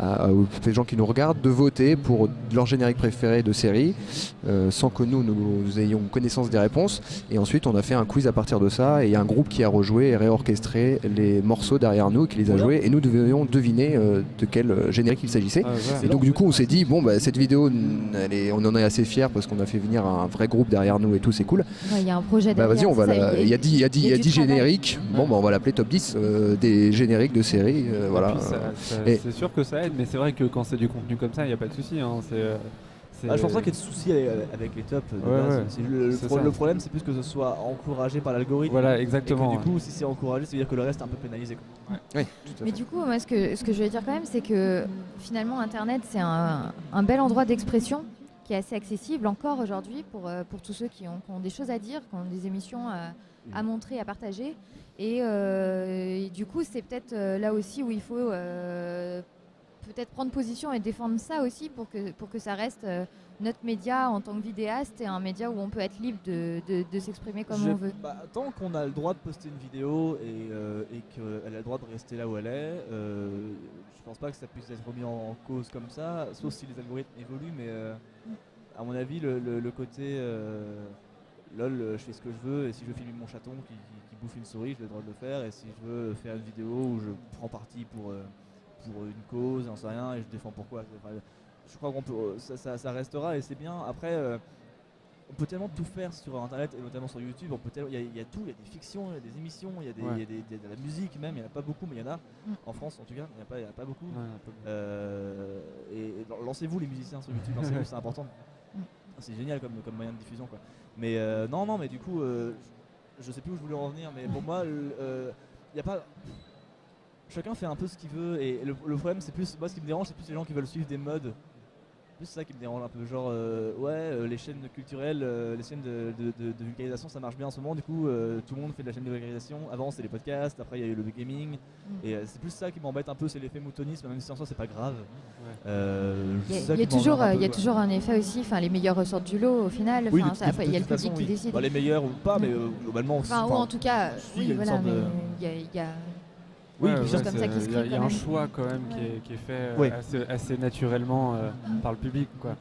aux gens qui nous regardent de voter pour leur générique préféré de série, sans que nous ayons connaissance des réponses. Et ensuite, on a fait un quiz à partir de ça, et il y a un groupe qui a rejoué et réorchestré les morceaux derrière nous, qui les a joués, et nous devions deviner de quel générique il s'agissait. Et donc, du coup, on s'est dit, bon, cette vidéo, on en est assez fiers parce qu'on a fait venir un vrai groupe derrière nous et tout, c'est cool. Il y a un projet Vas-y, il y a 10 génériques. Bon, on va l'appeler top 10 des génériques de séries. Voilà. C'est sûr que ça aide, mais c'est vrai que quand c'est du contenu comme ça, il n'y a pas de souci. Hein. Je pense pas qu'il y ait de soucis avec les tops. Le problème, c'est plus que ce soit encouragé par l'algorithme. Voilà, exactement. Et que, du coup, si c'est encouragé, ça veut dire que le reste est un peu pénalisé. Oui, tout à fait. Mais du coup, moi, ce que je veux dire quand même, c'est que finalement, Internet, c'est un bel endroit d'expression qui est assez accessible encore aujourd'hui pour tous ceux qui ont des choses à dire, qui ont des émissions à montrer, à partager. Et du coup, c'est peut-être là aussi où il faut peut-être prendre position et défendre ça aussi pour que ça reste notre média en tant que vidéaste et un média où on peut être libre de s'exprimer comme on veut. Tant qu'on a le droit de poster une vidéo et qu'elle a le droit de rester là où elle est, je pense pas que ça puisse être remis en cause comme ça, sauf si les algorithmes évoluent, mais à mon avis, le côté lol, je fais ce que je veux, et si je veux filmer mon chaton qui bouffe une souris, j'ai le droit de le faire, et si je veux faire une vidéo où je prends parti pour pour une cause, j'en sais rien, et je défends pourquoi. Enfin, je crois qu'on peut, ça restera et c'est bien. Après, on peut tellement tout faire sur internet et notamment sur YouTube. Il y a tout, il y a des fictions, il y a des émissions, il y a de la musique même. Il n'y en a pas beaucoup, mais il y en a. En France en tout cas, il n'y en a pas beaucoup. Et lancez-vous les musiciens sur YouTube, lancez-vous, c'est important. C'est génial comme moyen de diffusion quoi. Mais non, mais du coup, je sais plus où je voulais en venir, mais pour moi, il y a pas. Chacun fait un peu ce qu'il veut et le problème c'est plus, moi ce qui me dérange c'est plus les gens qui veulent suivre des modes. C'est ça qui me dérange un peu, genre les chaînes culturelles, les chaînes de vulgarisation ça marche bien en ce moment, du coup tout le monde fait de la chaîne de vulgarisation, avant c'était les podcasts, après il y a eu le gaming, et c'est plus ça qui m'embête un peu, c'est l'effet moutonisme, même si en soi c'est pas grave. Il y a toujours un effet aussi, enfin les meilleurs ressortent du lot au final, oui, il y a le public qui décide. Les meilleurs ou pas, mais globalement ou en tout cas, oui voilà, mais il y a... Oui, quelque chose comme ça qui se crée. Il y a un choix quand même qui est fait assez naturellement par le public. Quoi.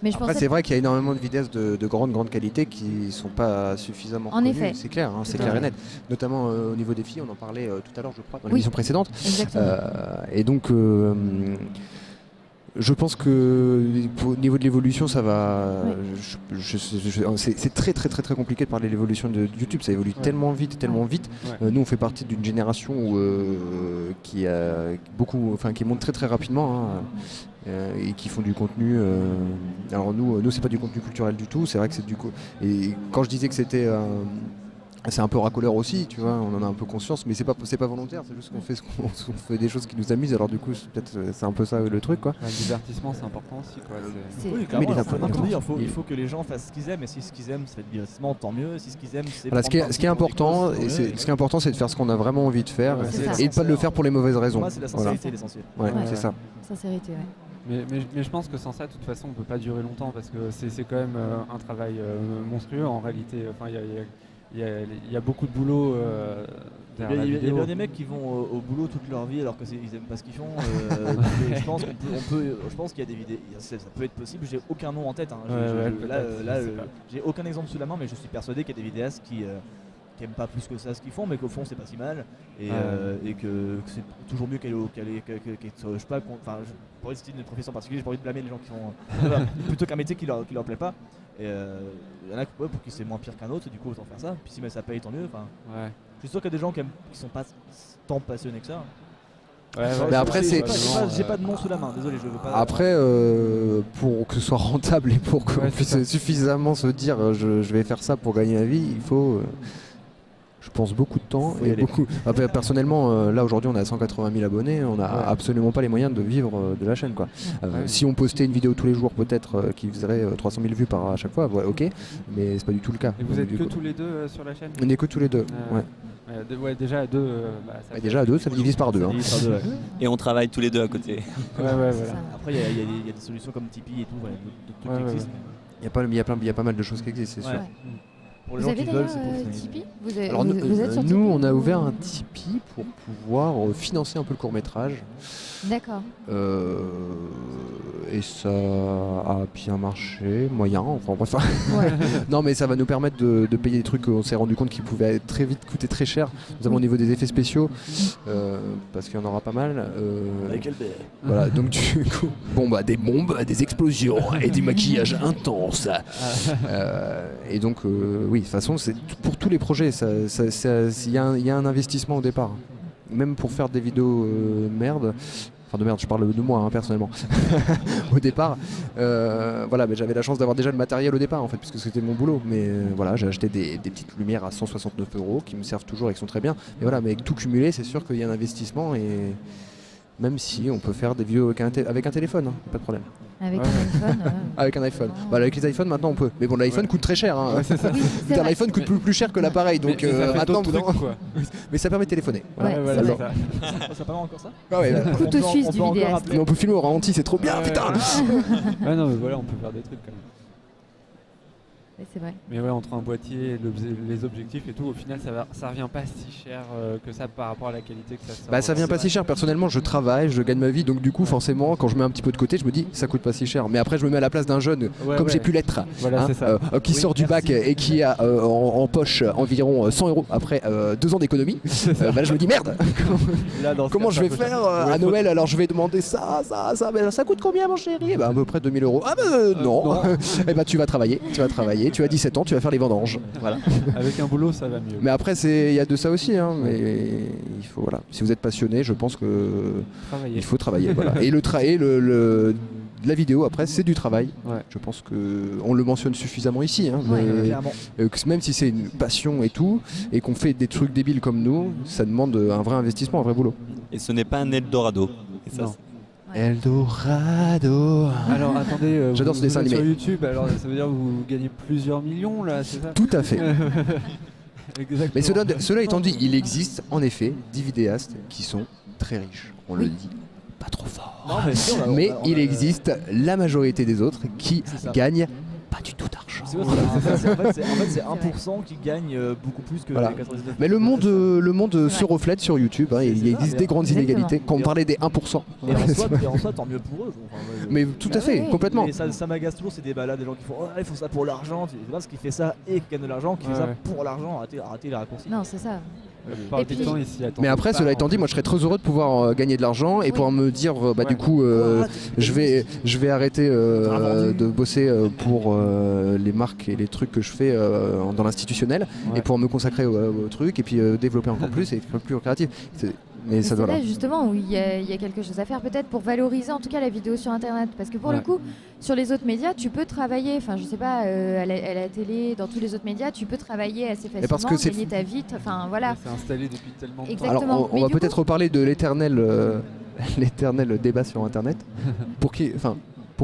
Mais après, c'est vrai qu'il y a énormément de vidéastes de grande qualité qui ne sont pas suffisamment connus. Effet. C'est clair, c'est clair et net. Notamment au niveau des filles, on en parlait tout à l'heure, je crois, dans l'émission précédente. Et donc, je pense que au niveau de l'évolution, ça va. C'est très compliqué de parler de l'évolution de YouTube. Ça évolue tellement vite. Nous, on fait partie d'une génération qui monte très rapidement et qui font du contenu. Alors nous, c'est pas du contenu culturel du tout. C'est vrai que c'est et quand je disais que c'était c'est un peu racoleur aussi, tu vois, on en a un peu conscience, mais c'est pas volontaire, c'est juste qu'on fait des choses qui nous amusent, alors du coup c'est un peu ça le truc quoi. Le divertissement c'est important aussi quoi. Oui, clairement, il faut que les gens fassent ce qu'ils aiment, et si ce qu'ils aiment c'est le divertissement, tant mieux, si ce qu'ils aiment c'est... Voilà, ce qui est important, c'est de faire ce qu'on a vraiment envie de faire, et de pas le faire pour les mauvaises raisons. Pour moi c'est la sincérité l'essentiel. C'est ça. Sincérité, Mais je pense que sans ça, de toute façon, on peut pas durer longtemps, parce que c'est quand même un travail monstrueux en réalité. Enfin, il y a beaucoup de boulot derrière la vidéo. Il y a bien des mecs qui vont au boulot toute leur vie alors qu'ils aiment pas ce qu'ils font. Je pense je pense qu'il y a des vidéos, ça peut être possible. J'ai aucun nom en tête. J'ai aucun exemple sous la main, mais je suis persuadé qu'il y a des vidéastes qui aiment pas plus que ça ce qu'ils font, mais qu'au fond c'est pas si mal et que c'est toujours mieux je sais pas, pour essayer une profession particulière, j'ai pas envie de blâmer les gens qui font plutôt qu'un métier qui leur plaît pas. Et il y en a pour qui c'est moins pire qu'un autre, et du coup autant faire ça. Puis si ça paye tant mieux. Je suis sûr qu'il y a des gens qui sont pas tant passionnés que ça. Mais après j'ai pas de nom sous la main, désolé, je veux pas. Après pour que ce soit rentable et pour qu'on puisse suffisamment se dire je vais faire ça pour gagner la vie, il faut je pense beaucoup de temps et beaucoup. Après, personnellement, là aujourd'hui on a 180 000 abonnés, on n'a absolument pas les moyens de vivre de la chaîne quoi. Si on postait une vidéo tous les jours peut-être qui faisait 300 000 vues à chaque fois, ok, mais c'est pas du tout le cas. Et vous êtes que tous les deux sur la chaîne ? On est que tous les deux. Déjà à deux. Ça divise par deux. Et on travaille tous les deux à côté. Voilà. Après il y a des solutions comme Tipeee et tout, d'autres trucs qui existent. Il y a pas mal de choses qui existent, c'est sûr. Pour les vous gens avez qui veulent, d'ailleurs Tipeee. Vous êtes sur Tipeee ? Nous, on a ouvert un Tipeee pour pouvoir financer un peu le court-métrage. D'accord. Et ça a bien marché, moyen, enfin bref. Non, mais ça va nous permettre de payer des trucs qu'on s'est rendu compte qui pouvaient très vite coûter très cher, notamment au niveau des effets spéciaux, parce qu'il y en aura pas mal. Avec Albert. Voilà, donc du coup, des bombes, des explosions et du maquillage intense. Et donc, oui, de toute façon, c'est pour tous les projets, il y a un investissement au départ. Même pour faire des vidéos de merde, je parle de moi personnellement. Au départ, mais j'avais la chance d'avoir déjà le matériel au départ en fait, puisque c'était mon boulot. Mais j'ai acheté des petites lumières à 169 € qui me servent toujours et qui sont très bien. Mais avec tout cumulé, c'est sûr qu'il y a un investissement, et même si on peut faire des vidéos avec un téléphone, pas de problème. Avec un iPhone Avec un iPhone. Avec les iPhones maintenant on peut. Mais bon, l'iPhone coûte très cher. C'est ça. L'iPhone coûte plus cher que l'appareil, donc maintenant quoi. Mais ça permet de téléphoner. Ça permet encore ça. Couteau suisse du vidéaste. Mais on peut filmer au ralenti, c'est trop bien, putain. Non mais voilà, on peut faire des trucs quand même. c'est vrai. Mais ouais, entre un boîtier, les objectifs et tout, au final, ça revient pas si cher que ça par rapport à la qualité que ça sort. Bah ça vient pas si cher, personnellement je travaille, je gagne ma vie, donc du coup forcément quand je mets un petit peu de côté je me dis ça coûte pas si cher. Mais après je me mets à la place d'un jeune comme j'ai pu l'être, Voilà, c'est ça. qui sort du bac et qui a en poche environ 100 € après 2 ans d'économie. Bah, je me dis merde, Là, dans ce comment cas, je vais ça coûte faire à Noël, alors je vais demander ça, mais ça coûte combien mon chéri? Bah à peu près 2 000 €. Ah bah non. Et bah tu vas travailler, tu as 17 ans, tu vas faire les vendanges. Voilà. Avec un boulot, ça va mieux. Mais après il y a de ça aussi, hein, mais il faut, voilà. Si vous êtes passionné, je pense que Travailler. il faut travailler. Voilà. Et la vidéo après c'est du travail. Ouais. Je pense que on le mentionne suffisamment ici, hein, Ouais, mais, clairement. que même si c'est une passion et tout, et qu'on fait des trucs débiles comme nous, ça demande un vrai investissement, un vrai boulot. Et ce n'est pas un Eldorado. Et ça, Non. Eldorado. Alors attendez, J'adore vous- ce dessin vous êtes animé. sur YouTube, alors ça veut dire que vous gagnez plusieurs millions là, c'est ça? Tout à fait. Exactement. Mais cela étant dit, il existe en effet des vidéastes qui sont très riches. On le dit pas trop fort. Non, mais si, Mais il existe la majorité des autres qui C'est ça. gagnent pas du tout d'argent. C'est vrai, en fait, c'est 1% qui gagne beaucoup plus que Voilà. les 99%. Mais le monde se vrai. reflète sur YouTube, hein, C'est il ça, existe mais des grandes exactement. inégalités. Quand on parlait des 1%. Et en soi, tant mieux pour eux. Enfin, ouais, Mais tout à Bah fait, oui. complètement. Mais ça m'agace toujours ces débats-là, des gens qui font oh, ils font ça pour l'argent. C'est pas parce qu'il fait ça et qu'il gagne de l'argent, qu'il fait ça Ouais. pour l'argent. Arrêtez les raccourcis. Non, c'est ça. La plupart Et du puis- temps, ici, Mais après, cela étant dit, moi je serais très heureux de pouvoir gagner de l'argent et pouvoir me dire, bah du coup, je vais arrêter de bosser pour les marques et les trucs que je fais dans l'institutionnel Ouais. et pouvoir me consacrer au truc et puis développer encore plus et être plus créatif. Mais ça C'est doit là là. justement où il y a quelque chose à faire peut-être pour valoriser en tout cas la vidéo sur internet parce que pour Ouais. le coup sur les autres médias tu peux travailler, enfin je sais pas à la télé, dans tous les autres médias tu peux travailler assez facilement, parce que c'est- gagner ta vie, enfin voilà. C'est installé depuis tellement de temps. Exactement. Alors on Mais va du peut-être reparler de l'éternel l'éternel débat sur internet. Pour qui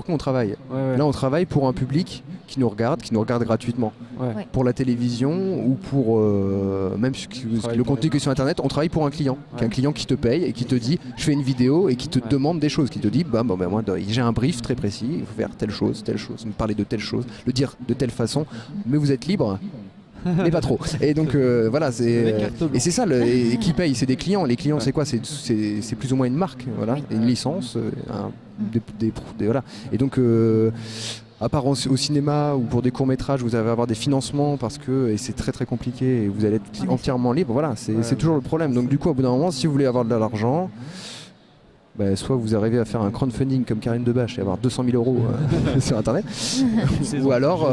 on travaille? Ouais, ouais. Là on travaille pour un public qui nous regarde gratuitement. Ouais. Ouais. Pour la télévision ou pour même travaille le pour contenu qui est sur internet, on travaille pour un client, qui est un Ouais. client qui te paye et qui te dit je fais une vidéo et qui te Ouais. demande des choses, qui te dit bah moi j'ai un brief très précis, il faut faire telle chose, me parler de telle chose, le dire de telle façon, mais vous êtes libre. Mais pas trop. Et donc voilà, Avec carte blanche. et c'est ça et qui paye, c'est des clients. Les clients, c'est quoi? C'est plus ou moins une marque, voilà, Oui. une licence, voilà. Et donc à part au cinéma ou pour des courts-métrages, vous allez avoir des financements parce que et c'est très très compliqué et vous allez être En entièrement libre. Voilà, c'est Ouais. toujours le problème. Donc du coup, au bout d'un moment, si vous voulez avoir de l'argent, bah, soit vous arrivez à faire un crowdfunding comme Karine Debache et avoir 200 000 € sur internet, ou alors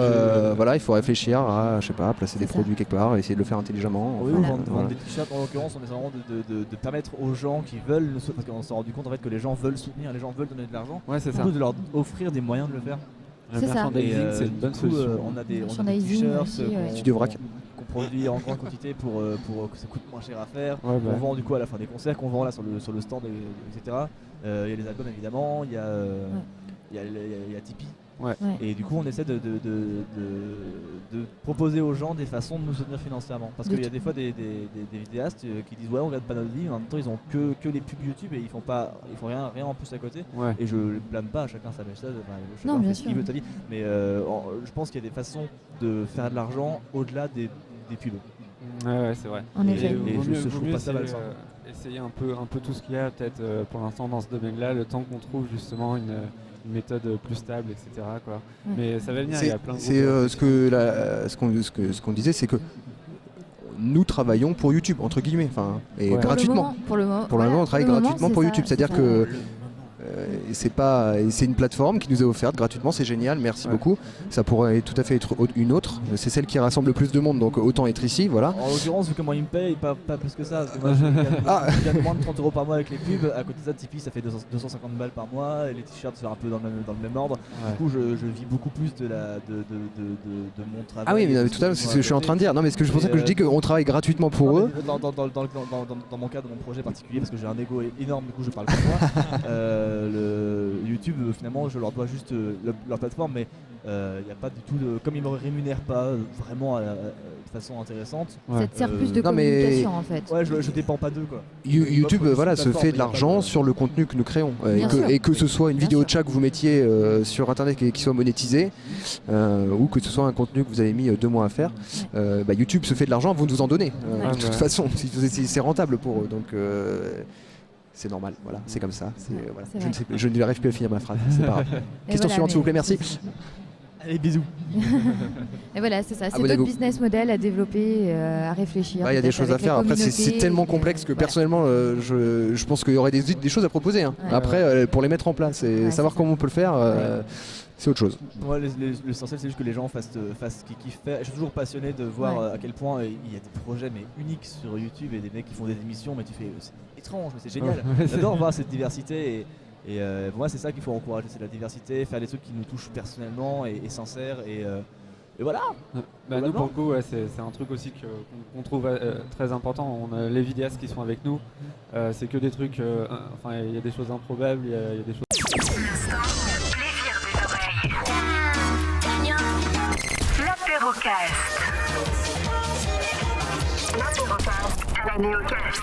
voilà, il faut réfléchir à, je sais pas, placer des C'est ça. produits quelque part, essayer de le faire intelligemment. Oui, enfin, vendre voilà. des t-shirts en l'occurrence, on essaie vraiment de permettre aux gens qui veulent, parce qu'on s'est rendu compte en fait que les gens veulent soutenir, les gens veulent donner de l'argent, Ouais, c'est ça. surtout de leur offrir des moyens de le faire. Le C'est ça. merchandising, Et, c'est une bonne du coup, solution. on a des Merchandising t-shirts aussi, ouais. Studio Vrac. qu'on produit en grande quantité pour que ça coûte moins cher à faire. Ouais, bah. On vend du coup à la fin des concerts, qu'on vend là sur le stand, etc. Il y a les albums évidemment, il y a Tipeee. Ouais. Ouais. Et du coup, on essaie de proposer aux gens des façons de nous soutenir financièrement. Parce De qu'il y a des fois des vidéastes qui disent ouais, on regarde pas notre vie, en même temps ils ont que les pubs YouTube et ils font rien en plus à côté. Ouais. Et je ne blâme pas, chacun sa méthode, Non, chacun bien fait ce qu'il sûr. veut de sa vie. Mais je pense qu'il y a des façons de faire de l'argent au-delà des pubs. Ouais, c'est vrai. En effet. Et vaut je mieux- trouve vaut mieux pas ça essayer, malsain. essayer un peu tout ce qu'il y a peut-être pour l'instant dans ce domaine-là, le temps qu'on trouve justement une méthode plus stable, etc. Quoi. Ouais. Mais ça va venir, il y a plein de C'est ce qu'on disait, c'est que nous travaillons pour YouTube entre guillemets, enfin et Ouais. gratuitement. Pour le moment, Pour le moment, on travaille gratuitement pour YouTube, c'est-à-dire que c'est une plateforme qui nous est offerte gratuitement, c'est génial, merci Ouais. beaucoup. Ça pourrait tout à fait être une autre, c'est celle qui rassemble le plus de monde, donc autant être ici, voilà. En l'occurrence, vu comment ils me payent, pas plus que ça. Parce que moi, je gagne moins de 30 € par mois avec les pubs. À côté de ça, Tipeee, ça fait 250 balles par mois. Et les t-shirts, c'est un peu dans le même ordre. Ouais. Du coup, je vis beaucoup plus de mon travail. Ah oui, mais de tout à l'heure, c'est ce que je suis en train de dire. dire. Non, mais c'est pour ça que je dis qu'on travaille gratuitement pour Non, eux. mais dans mon cas, de mon projet particulier, parce que j'ai un ego énorme, du coup je parle pour moi. YouTube, finalement, je leur dois juste leur plateforme, mais il n'y a pas du tout de. Comme ils ne me rémunèrent pas vraiment de façon intéressante. Ça te sert plus de Non, mais- communication en fait. Ouais, je dépends pas d'eux quoi. YouTube Moi, voilà, c'est se une fait de plateforme, l'argent mais sur le contenu que nous créons. Bien sûr. Et que ce soit une Bien vidéo sûr. de chat que vous mettiez sur internet qui soit monétisée, ou que ce soit un contenu que vous avez mis 2 mois à faire, YouTube se fait de l'argent, vous nous en donnez. Ouais. De toute façon, c'est rentable pour eux. Donc c'est normal, voilà, c'est comme ça. Voilà. C'est Je vrai. ne sais plus, je n'arrive plus à finir ma phrase, c'est pas grave. Et Question voilà, suivante, s'il vous plaît, merci. Allez, bisous. Et voilà, c'est ça. C'est Abonnez-vous. d'autres business models à développer, à réfléchir. Il y a des peut-être choses à avec la faire. Après, c'est communauté, tellement et, complexe que voilà. personnellement, je pense qu'il y aurait des choses à proposer. Hein. Ouais. Après, pour les mettre en place et Ouais, savoir c'est comment on peut le faire, c'est autre chose. Moi, l'essentiel, c'est juste que les gens fassent ce qu'ils kiffent faire. Je suis toujours passionné de voir Ouais. à quel point il y a des projets mais uniques sur YouTube et des mecs qui font des émissions, mais tu fais c'est étrange, mais c'est génial. J'adore voir cette diversité et pour moi, c'est ça qu'il faut encourager, c'est la diversité, faire des trucs qui nous touchent personnellement et sincères et voilà. Nous pour le coup c'est un truc aussi qu'on trouve très important. On a les vidéastes qui sont avec nous, c'est que des trucs, il y a des choses improbables, il y a des choses. L'apérocast. L'apérocast à la Néocast.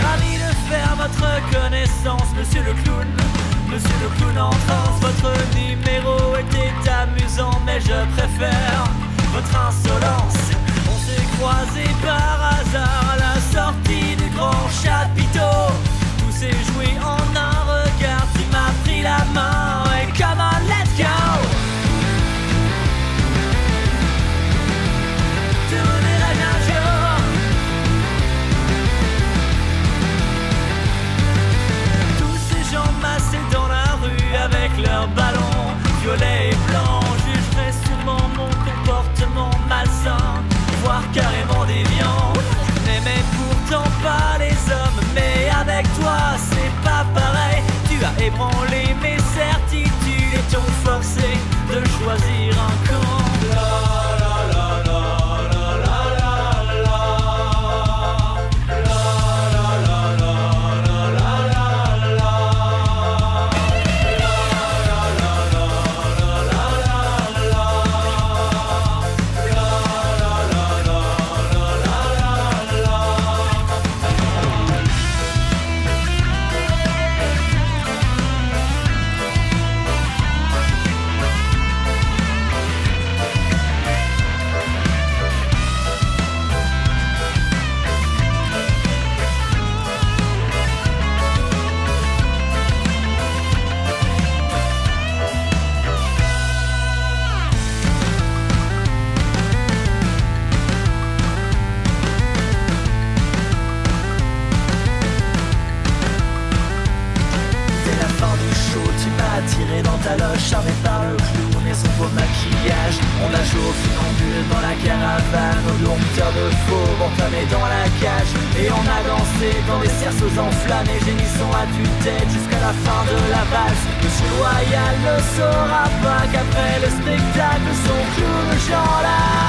Ravi de faire votre connaissance, monsieur le clown. Monsieur le clown en transe, votre numéro était amusant, mais je préfère votre insolence. On s'est croisés par hasard à la sortie du grand chapiteau. Tout s'est joué en un regard, tu m'as pris la main et come on, let's go. Te reverrai-je un jour? Tous ces gens massés dans la rue avec leurs ballons violets et blancs jugeraient sûrement mon comportement malsain, voire carrément déviant. Je n'aimais pourtant pas les hommes, mais avec toi c'est pas pareil. Tu as ébranlé mes certitudes et t'ont forcé de choisir un camp. Dès la fin du show, tu m'as attiré dans ta loge, charmé par le clown et son beau maquillage. On a joué au funambule dans la caravane, au dompteur de fauve entamé dans la cage. Et on a dansé dans des cerceaux enflammés, gémissant à tue-tête jusqu'à la fin de la valse. Monsieur Loyal ne saura pas qu'après le spectacle, son clown Jean là